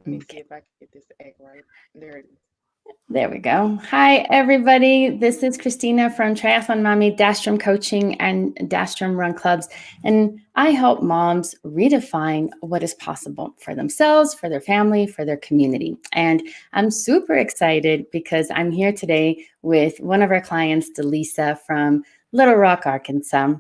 Let me see Okay. if I can get this to act right. There it is. There we go. Hi, everybody. This is Cristina from Triathlon Mommy, Dashstrom Coaching, and DashStrøm Run Clubs. And I help moms redefine what is possible for themselves, for their family, for their community. And I'm super excited because I'm here today with one of our clients, DeLisa from Little Rock, Arkansas.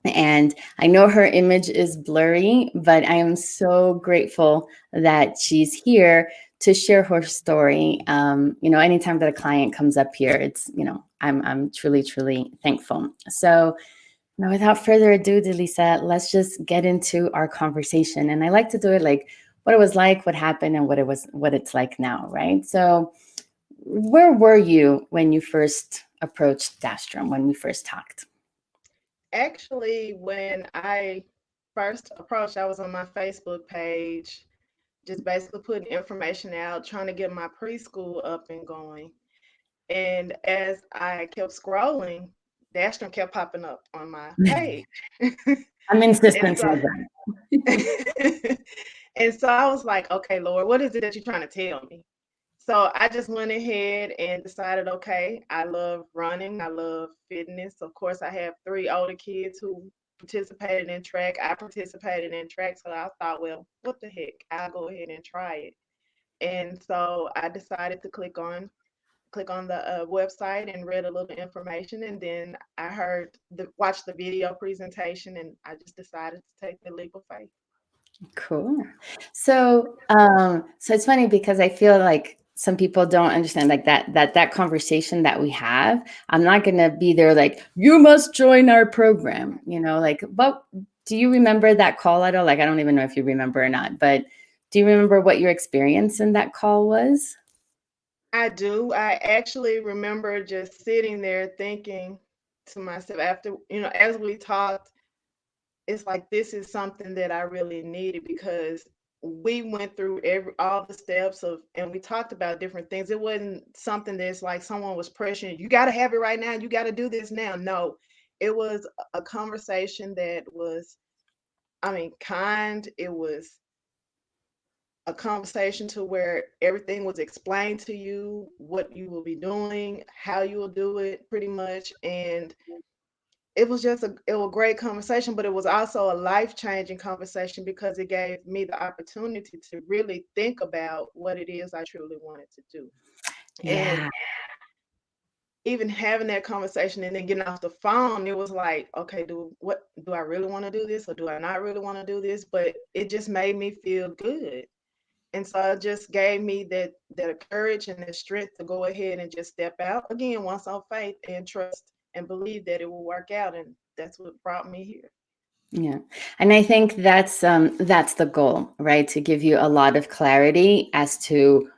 And I know her image is blurry, but I am so grateful that she's here to share her story. Anytime that a client comes up here, I'm truly, truly thankful. So, without further ado, Delisa, let's just get into our conversation. And I like to do it like what it was like, what happened, and what it's like now, right? So, where were you when you first approached Dashstrom, when we first talked? Actually, when I first approached, I was on my Facebook page, just basically putting information out, trying to get my preschool up and going. And as I kept scrolling, Dashstrom kept popping up on my page. I'm And insistent so with that. and so I was like, okay, Lord, what is it that you're trying to tell me? So I just went ahead and decided, okay, I love running. I love fitness. Of course, I have three older kids who participated in track. I participated in track. So I thought, well, what the heck? I'll go ahead and try it. And so I decided to click on the website and read a little information, and then I watched the video presentation, and I just decided to take the leap of faith. Cool. So it's funny because I feel like some people don't understand like that conversation that we have. I'm not gonna be there like you must join our program. Like, but do you remember that call at all? Like, I don't even know if you remember or not, but do you remember what your experience in that call was? I do. I actually remember just sitting there thinking to myself after, as we talked, it's like this is something that I really needed because we went through all the steps of and we talked about different things. It wasn't something that's like someone was pressuring you got to have it right now, you got to do this now. No, it was a conversation that was, I mean, kind. It was a conversation to where everything was explained to you, what you will be doing, how you will do it pretty much. And it was a great conversation, but it was also a life-changing conversation because it gave me the opportunity to really think about what it is I truly wanted to do. And Yeah. even having that conversation and then getting off the phone, it was like, okay, do I really want to do this or do I not really want to do this? But it just made me feel good. And so it just gave me that courage and the strength to go ahead and just step out again once on faith and trust and believe that it will work out. And that's what brought me here. Yeah. And I think that's the goal, right? To give you a lot of clarity as to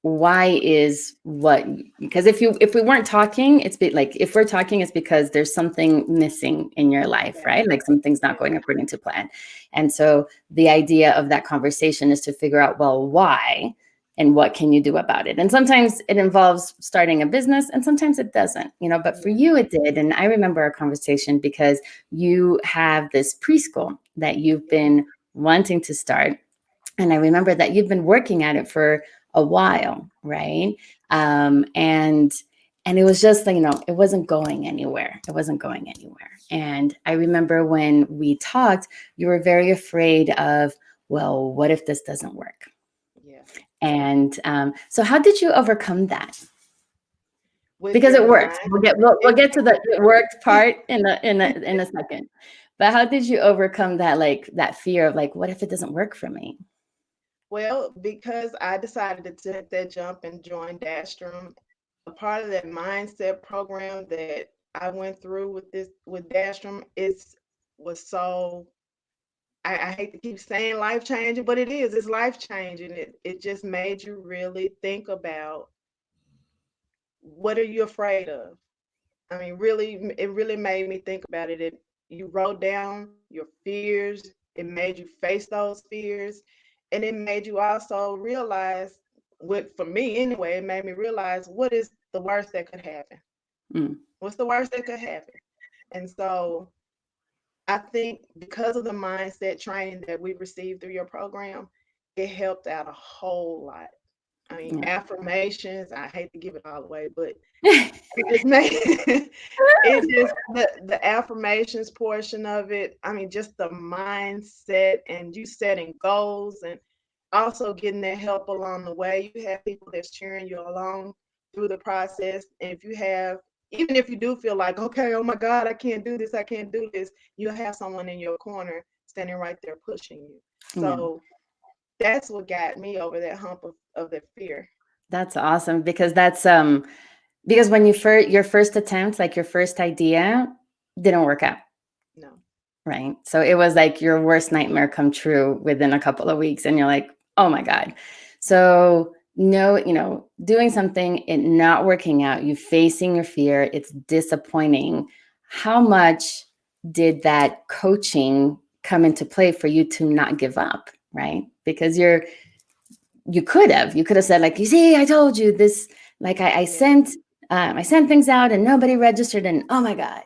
why is what, because if we weren't talking, like if we're talking, it's because there's something missing in your life, Yeah. right? Like something's not Yeah. going according to plan. And so the idea of that conversation is to figure out, well, why and what can you do about it? And sometimes it involves starting a business and sometimes it doesn't, but for Yeah. you it did. And I remember our conversation because you have this preschool that you've Yeah. been wanting to start, and I remember that you've been working at it for a while, right? And it was just like, it wasn't going anywhere. It wasn't going anywhere. And I remember when we talked, you were very afraid of, well, what if this doesn't work? Yeah. And so, how did you overcome that? With Because your it worked. mind. We'll It, get to the it worked part in a second. But how did you overcome that, like that fear of like, what if it doesn't work for me? well, because I decided to take that jump and join Dashstrom, a part of that mindset program that I went through with Dashstrom is was so I hate to keep saying life changing, but it is. It's life changing. It just made you really think about what are you afraid of. I mean, really, it really made me think about it. You wrote down your fears. It made you face those fears, and it made you also realize. What for me anyway, it made me realize what is the worst that could happen. Mm. What's the worst that could happen? And so I think because of the mindset training that we received through your program, it helped out a whole lot. I mean, Yeah. affirmations, I hate to give it all away, but it just made it just the affirmations portion of it. I mean, just the mindset and you setting goals and also getting that help along the way. You have people that's cheering you along through the process. And if you have, even if you do feel like, okay, oh my God, I can't do this, I can't do this, you'll have someone in your corner standing right there pushing you. Yeah. So that's what got me over that hump of that fear. That's awesome because because when your first attempt, like your first idea, didn't work out, No. right? So it was like your worst nightmare come true within a couple of weeks, and you're like, oh my God. So no, doing something, it not working out, you facing your fear, it's disappointing. How much did that coaching come into play for you to not give up, right? Because you could have said, like, you see, I told you this, like Yeah. I sent things out and nobody registered, and oh my God.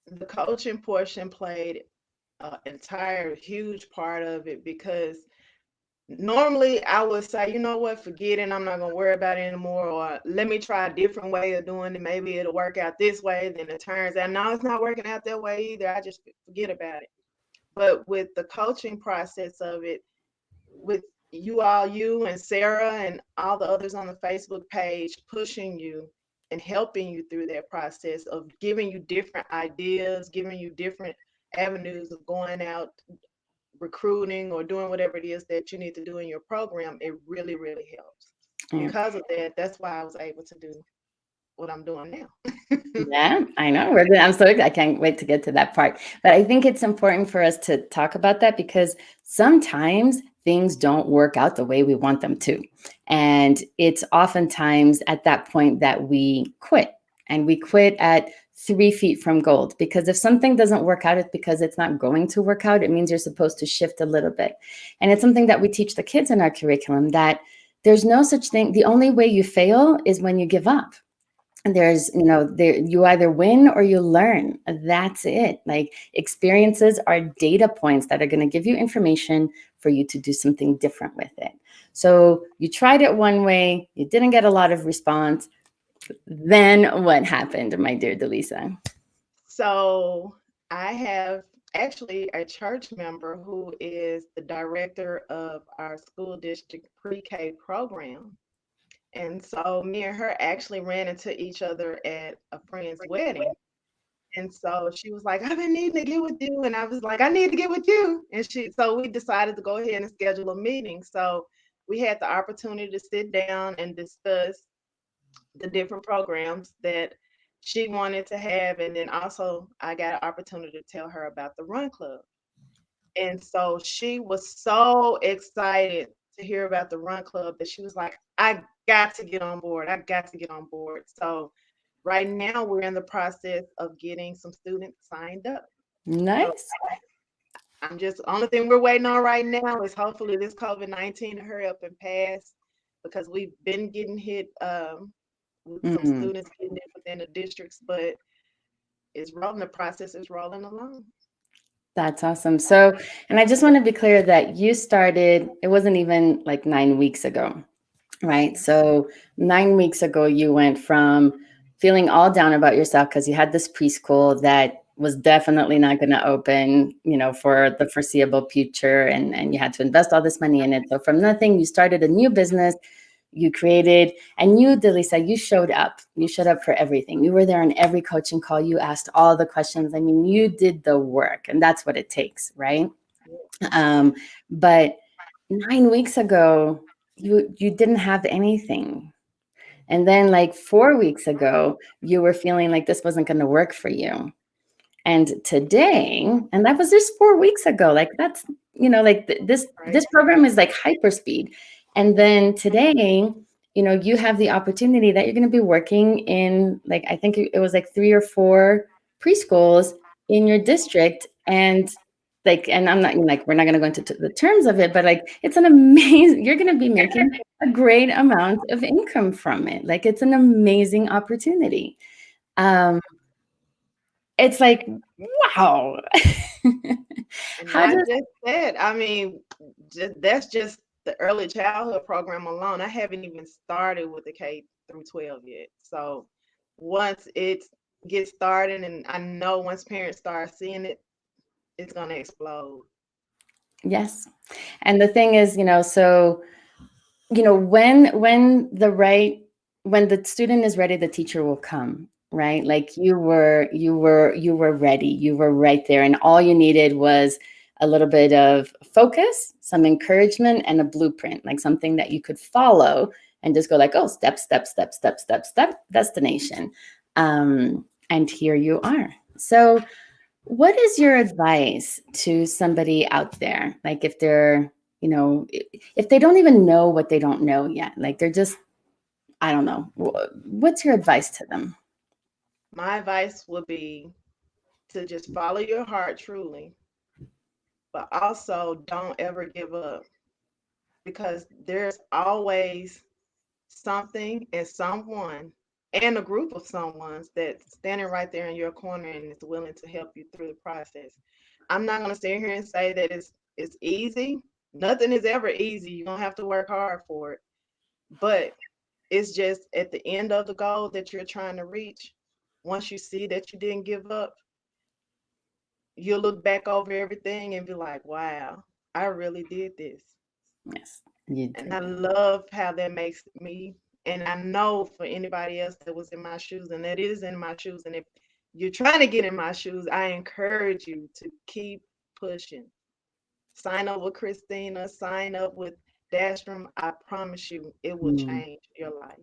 The coaching portion played an entire huge part of it because normally I would say, you know what, forget it. I'm not going to worry about it anymore. Or let me try a different way of doing it. Maybe it'll work out this way. Then it turns out, no, it's not working out that way either. I just forget about it. But with the coaching process of it, with you and Sarah and all the others on the Facebook page pushing you and helping you through that process of giving you different ideas, giving you different avenues of going out recruiting or doing whatever it is that you need to do in your program, it really, really helps. Yeah. Because of that, that's why I was able to do what I'm doing now. Yeah, I know. I'm so excited. I can't wait to get to that part. But I think it's important for us to talk about that because sometimes things don't work out the way we want them to. And it's oftentimes at that point that we quit, and we quit at 3 feet from gold. Because if something doesn't work out, it's because it's not going to work out. It means you're supposed to shift a little bit. And it's something that we teach the kids in our curriculum, that there's no such thing. The only way you fail is when you give up. There's you either win or you learn. That's it. Like, experiences are data points that are going to give you information for you to do something different with it. So you tried it one way, you didn't get a lot of response. Then what happened, my dear DeLisa? So I have actually a church member who is the director of our school district pre-K program. And so me and her actually ran into each other at a friend's wedding. And so she was like, I've been needing to get with you. And I was like, I need to get with you. So we decided to go ahead and schedule a meeting. So we had the opportunity to sit down and discuss the different programs that she wanted to have. And then also I got an opportunity to tell her about the Run Club. And so she was so excited to hear about the Run Club that she was like, I got to get on board. I got to get on board. So right now we're in the process of getting some students signed up. So Nice. I'm just, only thing we're waiting on right now is hopefully this COVID-19 to hurry up and pass, because we've been getting hit with some Mm. students getting in within the districts, but it's rolling, the process is rolling along. That's awesome. So, and I just want to be clear that you started, it wasn't even like 9 weeks ago, right? So 9 weeks ago, you went from feeling all down about yourself because you had this preschool that was definitely not going to open, for the foreseeable future, and you had to invest all this money in it. So from nothing, you started a new business. You created, and you, DeLisa, you showed up. You showed up for everything. You were there on every coaching call. You asked all the questions. I mean, you did the work, and that's what it takes, right? But 9 weeks ago, you didn't have anything. And then like 4 weeks ago, you were feeling like this wasn't going to work for you. And today, and that was just 4 weeks ago, like that's, this Right. program is like hyperspeed. And then today, you have the opportunity that you're going to be working in, like, I think it was like 3 or 4 preschools in your district. And like, and I'm not like, we're not going to go into the terms of it, but like, it's an amazing, you're going to be making a great amount of income from it. Like, it's an amazing opportunity. It's like, wow. And How not does just that. I mean, that's just the early childhood program alone. I haven't even started with the K through 12 yet. So once it gets started, and I know once parents start seeing it, it's gonna explode. Yes. And the thing is, so, when the student is ready, the teacher will come, right? Like you were ready. You were right there. And all you needed was a little bit of focus, some encouragement, and a blueprint, like something that you could follow and just go like, oh, step, step, step, step, step, step, destination. And here you are. So what is your advice to somebody out there? Like if they're, if they don't even know what they don't know yet, like they're just, I don't know. What's your advice to them? My advice would be to just follow your heart truly, but also don't ever give up, because there's always something and someone and a group of someones that's standing right there in your corner and is willing to help you through the process. I'm not going to sit here and say that it's easy. Nothing is ever easy. You don't have to work hard for it. But it's just at the end of the goal that you're trying to reach, once you see that you didn't give up, you'll look back over everything and be like, wow, I really did this. Yes, you And did. I love how that makes me. And I know for anybody else that was in my shoes and that is in my shoes, and if you're trying to get in my shoes, I encourage you to keep pushing. Sign up with Cristina, sign up with Dashstrom. I promise you, it will Mm. change your life.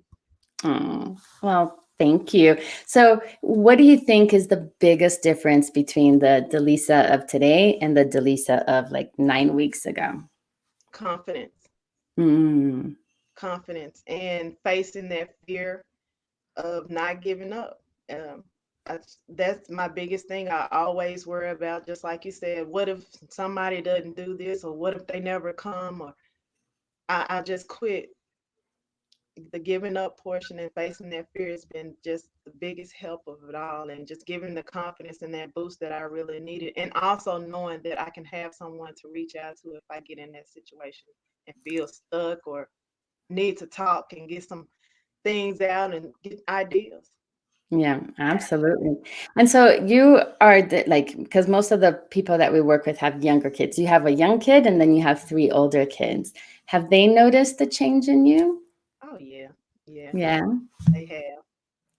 Oh, well, thank you. So, what do you think is the biggest difference between the DeLisa of today and the DeLisa of like 9 weeks ago? Confidence, Mm. confidence, and facing that fear of not giving up. Um, that's my biggest thing. I always worry about, just like you said, what if somebody doesn't do this, or what if they never come, or I just quit. The giving up portion and facing that fear has been just the biggest help of it all, and just giving the confidence and that boost that I really needed, and also knowing that I can have someone to reach out to if I get in that situation and feel stuck or need to talk and get some things out and get ideas. Yeah, absolutely. And so you are like, because most of the people that we work with have younger kids. You have a young kid and then you have three older kids. Have they noticed the change in you? Oh yeah, yeah, Yeah. they have.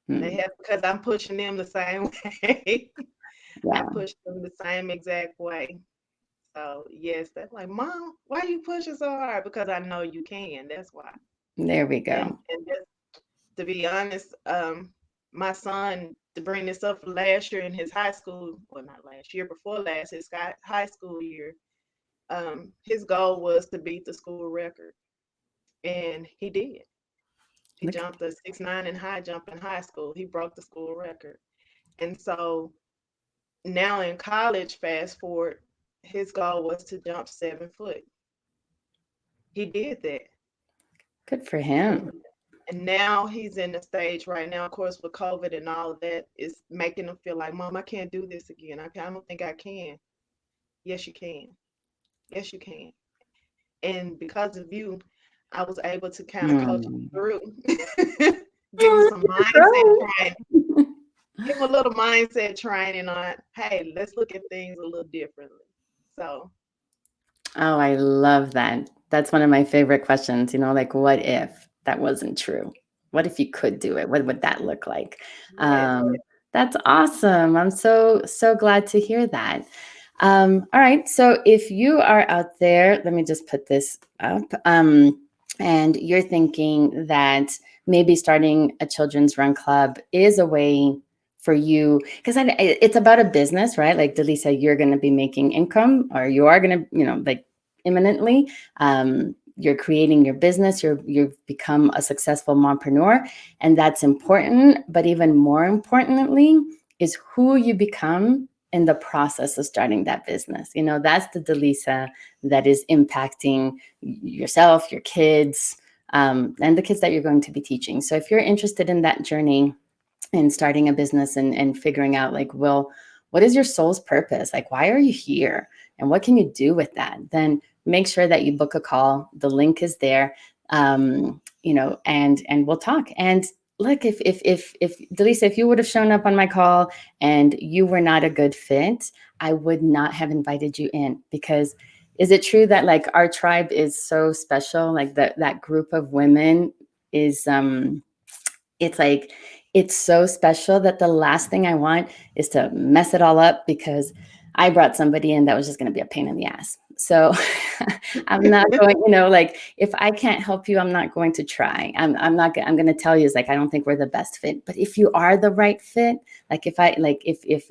They Mm. have, because I'm pushing them the same way. I Yeah. push them the same exact way. So yes, that's like, Mom, why you pushing so hard? Because I know you can. That's why. There we And go. to be honest, my son, to bring this up, last year in his high school, well, not last year, before last, his high school year, his goal was to beat the school record, and he did. He Look. jumped a 6'9" in high jump in high school. He broke the school record. And so now in college, fast forward, his goal was to jump 7 foot. He did that. Good for And, him. and now he's in the stage right now, of course, with COVID and all of that, is making him feel like, Mom, I can't do this again. I don't think I can. Yes, you can. Yes, you can. And because of you, I was able to kind of coach him Mm. through, give him Oh, some mindset look training, at her. give him a little mindset training on, hey, let's look at things a little differently. So, Oh, I love that. That's one of my favorite questions, like what if that wasn't true? What if you could do it? What would that look like? yes, That's awesome. I'm so, so glad to hear that. All right. So if you are out there, let me just put this up. And you're thinking that maybe starting a children's run club is a way for you, because it's about a business, right? Like DeLisa, you're going to be making income, or you are going to, like imminently. You're creating your business. You've become a successful mompreneur, and that's important. But even more importantly, is who you become in the process of starting that business. That's the DeLisa that is impacting yourself, your kids, and the kids that you're going to be teaching. So if you're interested in that journey and starting a business and figuring out like, well, what is your soul's purpose? Like, why are you here? And what can you do with that? Then make sure that you book a call. The link is there, you know, and we'll talk. And look, if DeLisa, if you would have shown up on my call and you were not a good fit, I would not have invited you in, because is it true that like our tribe is so special? Like that group of women is, it's like, it's so special that the last thing I want is to mess it all up because I brought somebody in that was just going to be a pain in the ass. So I'm not going, you know, like if I can't help you, I'm not going to try. I'm going to tell you, is like, I don't think we're the best fit, but if you are the right fit, like if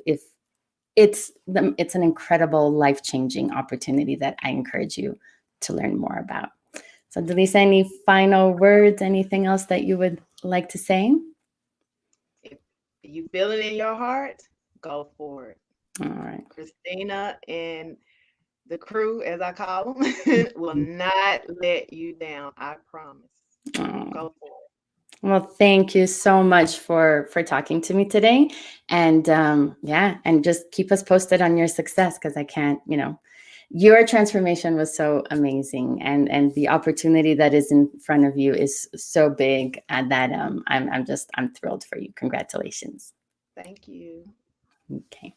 it's an incredible life-changing opportunity that I encourage you to learn more about. So DeLisa, any final words, anything else that you would like to say? If you feel it in your heart, go for it. All right. Cristina and the crew, as I call them, will not let you down. I promise. Oh. Go for it. Well, thank you so much for talking to me today. And yeah, and just keep us posted on your success, because I can't, you know, your transformation was so amazing, and the opportunity that is in front of you is so big, and that I'm thrilled for you. Congratulations. Thank you. Okay.